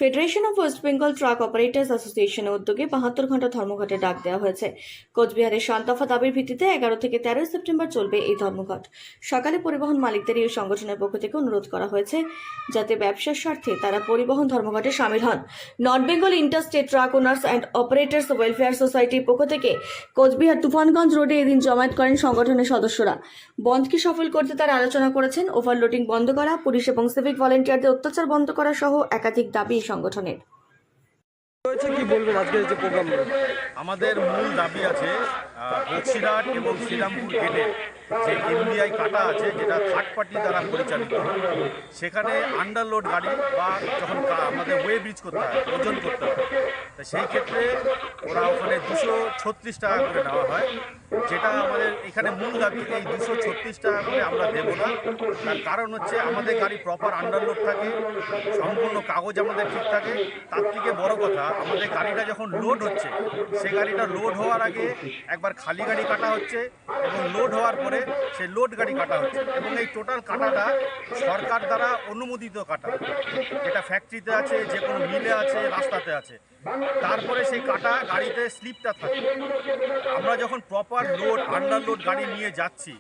Federation of West Bengal truck operators অ্যাসোসিয়েশনের উদ্যোগে ৭২ ঘন্টা ধর্মঘটে ডাক দেওয়া হয়েছে। কোচবিহারের সান্তফা দাবির ভিত্তিতে ১১ থেকে ১৩ সেপ্টেম্বর চলবে এই ধর্মঘট। সকালে পরিবহন মালিকদের এই সংগঠনের পক্ষ থেকে অনুরোধ করা হয়েছে যাতে ব্যবসার স্বার্থে তারা পরিবহন ধর্মঘটে সামিল হন। North Bengal interstate truck owners and operators welfare সোসাইটির পক্ষ থেকে কোচবিহার তুফানগঞ্জ রোডে এদিন জমায়েত করেন সংগঠনের সদস্যরা। বন্ধকে সফল করতে তারা আলোচনা করেছেন ওভারলোডিং বন্ধ করা, পুলিশ এবং সিভিক ভলেন্টিয়ারদের অত্যাচার বন্ধ করা সহ একাধিক দাবি সংগঠনের। কি বলবেন আজকের যে প্রোগ্রাম? আমাদের মূল দাবি আছে বক্সিরহাট এবং শ্রীরামপুর গেটে যে এমবিআই কাটা আছে, যেটা থার্ড পার্টি দ্বারা পরিচালিত, সেখানে আন্ডারলোড গাড়ি বা যখন আমাদের ওয়ে ব্রিজ করতে হয়, ওজন করতে হয়, তো সেই ক্ষেত্রে ওরা ওখানে 236 টাকা করে নেওয়া হয়। যেটা আমাদের এখানে মূল দাবি, এই 236 টাকা করে আমরা দেবো না। তার কারণ হচ্ছে আমাদের গাড়ি প্রপার আন্ডারলোড থাকে, সম্পূর্ণ কাগজ আমাদের ঠিক থাকে। তার থেকে বড় কথা, আমাদের গাড়িটা যখন লোড হচ্ছে, সে গাড়িটা লোড হওয়ার আগে একবার খালি গাড়ি কাটা হচ্ছে এবং লোড হওয়ার পরে সেই লোড গাড়ি কাটা হচ্ছে, এবং এই টোটাল কাটাটা সরকার দ্বারা অনুমোদিত কাটা, যেটা ফ্যাক্টরিতে আছে, যে কোনো মিলে আছে, রাস্তাতে আছে। তারপরে সেই কাটা গাড়িতে স্লিপটা থাকে। আমরা যখন প্রপার লোড আন্ডারলোড গাড়ি নিয়ে যাচ্ছি,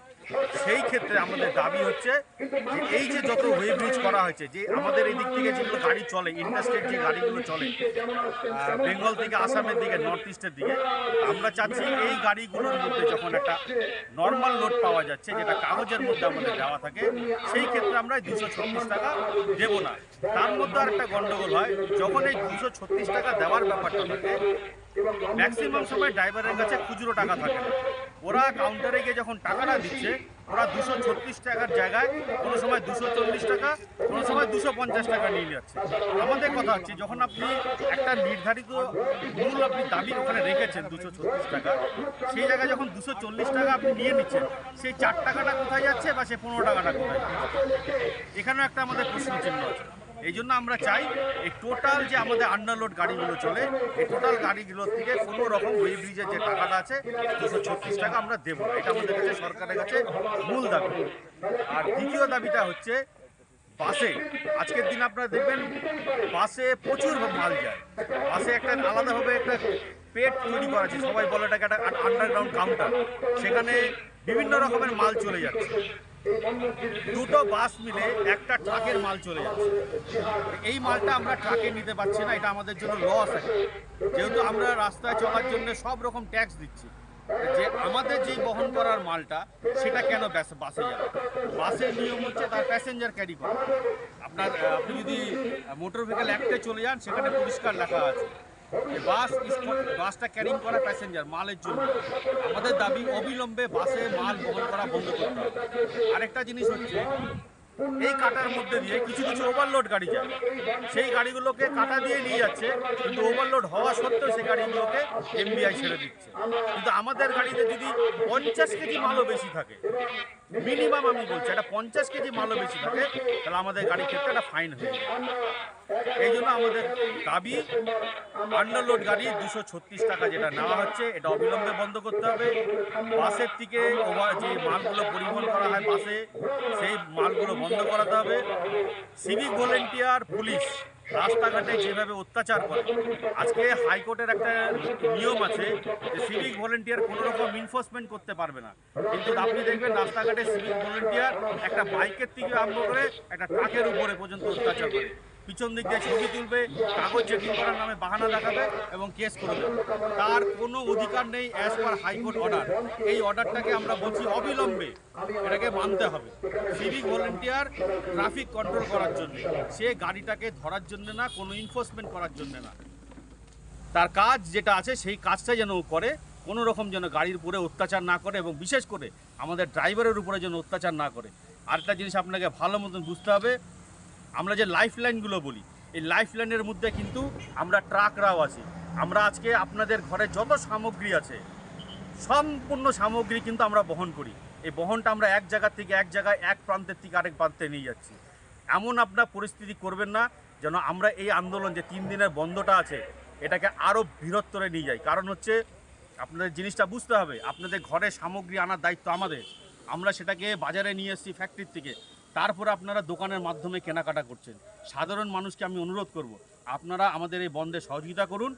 সেই ক্ষেত্রে আমাদের দাবি হচ্ছে যে এই যে যত ওয়ে ব্রিজ করা হয়েছে, যে আমাদের এই দিক থেকে যেগুলো গাড়ি চলে, ইন্টারস্টেট যে গাড়িগুলো চলে বেঙ্গল থেকে আসামের দিকে, নর্থ ইস্টের দিকে, আমরা চাচ্ছি এই গাড়িগুলোর মধ্যে যখন একটা নর্মাল লোড পাওয়া যাচ্ছে, যেটা কাগজের মধ্যে আমাদের দেওয়া থাকে, সেই ক্ষেত্রে আমরা 236 টাকা দেবো না। তার মধ্যে আর একটা গণ্ডগোল হয়, যখন এই 236 টাকা দেওয়ার ব্যাপারটা থাকে, ম্যাক্সিমাম সময় ড্রাইভারের কাছে খুচরো টাকা থাকে না। ওরা কাউন্টারে গিয়ে যখন টাকাটা দিচ্ছে, ওরা 236 টাকার জায়গায় কোনো সময় 240 টাকা, কোনো সময় 250 টাকা নিয়ে যাচ্ছে। আমাদের কথা হচ্ছে, যখন আপনি একটা নির্ধারিত মূল আপনি দাবি ওখানে রেখেছেন 236 টাকা, সেই জায়গায় যখন 240 টাকা আপনি নিয়ে নিচ্ছেন, সেই 4 টাকাটা কোথায় যাচ্ছে বা সেই 15 টাকাটা কোথায় যাচ্ছে, এখানেও একটা আমাদের প্রশ্ন চিহ্ন আছে। এই জন্য আমরা চাই এই টোটাল যে আমাদের আন্ডারলোড গাড়িগুলো চলে, এই টোটাল গাড়িগুলোর থেকে কোনো রকম ওয়ে ব্রিজের যে টাকাটা আছে 236 টাকা আমরা দেবো না। এটা আমাদের কাছে সরকারের কাছে মূল দাবি। আর দ্বিতীয় দাবিটা হচ্ছে বাসে। আজকের দিন আপনারা দেখবেন বাসে প্রচুর মাল যায়। বাসে একটা আলাদাভাবে একটা পেট তৈরি করা আছে, সবাই বলে এটাকে একটা আন্ডারগ্রাউন্ড কাউন্টার, সেখানে বিভিন্ন রকমের মাল চলে যাচ্ছে। দুটো বাস মিলে একটা ট্রাকের মাল চলে যাচ্ছে। এই মালটা আমরা ট্রাকে নিতে পারছি না, এটা আমাদের জন্য লস আছে। যেহেতু আমরা রাস্তায় চলার জন্য সব রকম ট্যাক্স দিচ্ছি, যে আমাদের যেই বহন করার মালটা সেটা কেন বাসে যাবে? বাসের নিয়ম হচ্ছে তার প্যাসেঞ্জার ক্যারি করা। আপনি যদি মোটর ভেহিকেল অ্যাক্টে চলে যান, সেখানে পরিষ্কার লেখা আছে বাসটা ক্যারিং করা প্যাসেঞ্জার মালের জন্য। আমাদের দাবি অবিলম্বে বাসে মাল বহন করা বন্ধ করতে হবে। আরেকটা জিনিস হচ্ছে, এই কাটার মধ্যে দিয়ে কিছু কিছু ওভারলোড গাড়ি যায়, সেই গাড়িগুলোকে কাটা দিয়ে নিয়ে যাচ্ছে, কিন্তু ওভারলোড হওয়া সত্ত্বেও সেই গাড়িগুলোকে এমবিআই ছেড়ে দিচ্ছে। কিন্তু আমাদের গাড়িতে যদি 50 কেজি মালও বেশি থাকে, মিনিমাম আমি বলছি এটা 50 কেজি মালও বেশি থাকে, তাহলে আমাদের গাড়ির ক্ষেত্রে একটা ফাইন হয়ে যায়। এই জন্য আমাদের দাবি, আন্ডারলোড গাড়ি 236 টাকা যেটা নেওয়া হচ্ছে, এটা অবিলম্বে বন্ধ করতে হবে। বাসের থেকে যে মালগুলো পরিবহন করা হয় বাসে, সেই মালগুলো বন্ধ করাতে হবে। সিভিক ভলেন্টিয়ার, পুলিশ রাস্তাঘাটে যেভাবে অত্যাচার করে, আজকে হাইকোর্টের একটা নিয়ম আছে যে সিভিক ভলেন্টিয়ার কোনো রকম ইনফোর্সমেন্ট করতে পারবে না, কিন্তু আপনি দেখবেন রাস্তাঘাটে সিভিক ভলেন্টিয়ার একটা বাইকের থেকে আরম্ভ করে একটা ট্রাকের উপরে পর্যন্ত অত্যাচার করে। পিছন দিক দিয়ে ছবি তুলবে, কাগজ চেকিং করার নামে বাহানা দেখাবে এবং কেস করে দেবে। তার কোনো অধিকার নেই অ্যাজ পার হাইকোর্ট অর্ডার। এই অর্ডারটাকে আমরা বলছি অবিলম্বে এটাকে মানতে হবে। সিভিক ভলেন্টিয়ার ট্রাফিক কন্ট্রোল করার জন্য, সে গাড়িটাকে ধরার জন্য না, কোনো ইনফোর্সমেন্ট করার জন্য না। তার কাজ যেটা আছে সেই কাজটা যেন করে, কোনো রকম যেন গাড়ির উপরে অত্যাচার না করে, এবং বিশেষ করে আমাদের ড্রাইভারের উপরে যেন অত্যাচার না করে। আরেকটা জিনিস আপনাকে ভালো মতন বুঝতে হবে, আমরা যে লাইফ লাইনগুলো বলি, এই লাইফ লাইনের মধ্যে কিন্তু আমরা ট্রাকরাও আছি। আমরা আজকে আপনাদের ঘরে যত সামগ্রী আছে, সম্পূর্ণ সামগ্রী কিন্তু আমরা বহন করি। এই বহনটা আমরা এক জায়গা থেকে এক জায়গায়, এক প্রান্তের থেকে আরেক প্রান্তে নিয়ে যাচ্ছি। এমন আপনার পরিস্থিতি করবেন না যেন আমরা এই আন্দোলন যে 3 দিনের বন্ধটা আছে, এটাকে আরও বৃহত্তরে নিয়ে যাই। কারণ হচ্ছে, আপনাদের জিনিসটা বুঝতে হবে, আপনাদের ঘরে সামগ্রী আনার দায়িত্ব আমাদের। আমরা সেটাকে বাজারে নিয়ে এসেছি ফ্যাক্টরির থেকে, তারপরে আপনারা দোকানের মাধ্যমে কেনাকাটা করছেন। সাধারণ মানুষকে আমি অনুরোধ করব, আপনারা আমাদের এই বন্ধে সহযোগিতা করুন,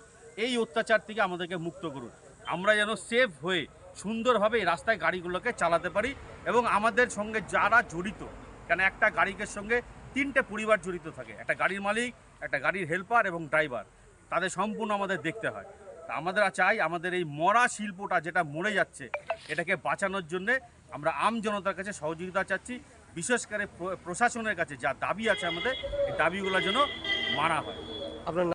এই অত্যাচার থেকে আমাদেরকে মুক্ত করুন। আমরা যেন সেফ হয়ে সুন্দরভাবে এই রাস্তায় গাড়িগুলোকে চালাতে পারি এবং আমাদের সঙ্গে যারা জড়িত, কেন একটা গাড়ির সঙ্গে 3টে পরিবার জড়িত থাকে, একটা গাড়ির মালিক, একটা গাড়ির হেল্পার এবং ড্রাইভার, তাদের সম্পূর্ণ আমাদের দেখতে হয়। তা আমরা চাই আমাদের এই মরা শিল্পটা যেটা মরে যাচ্ছে এটাকে বাঁচানোর জন্যে আমরা আম জনতার কাছে সহযোগিতা চাচ্ছি, বিশেষ করে প্রশাসনের কাছে যা দাবি আছে আমাদের এই দাবিগুলো যেন মানা হয়। আপনার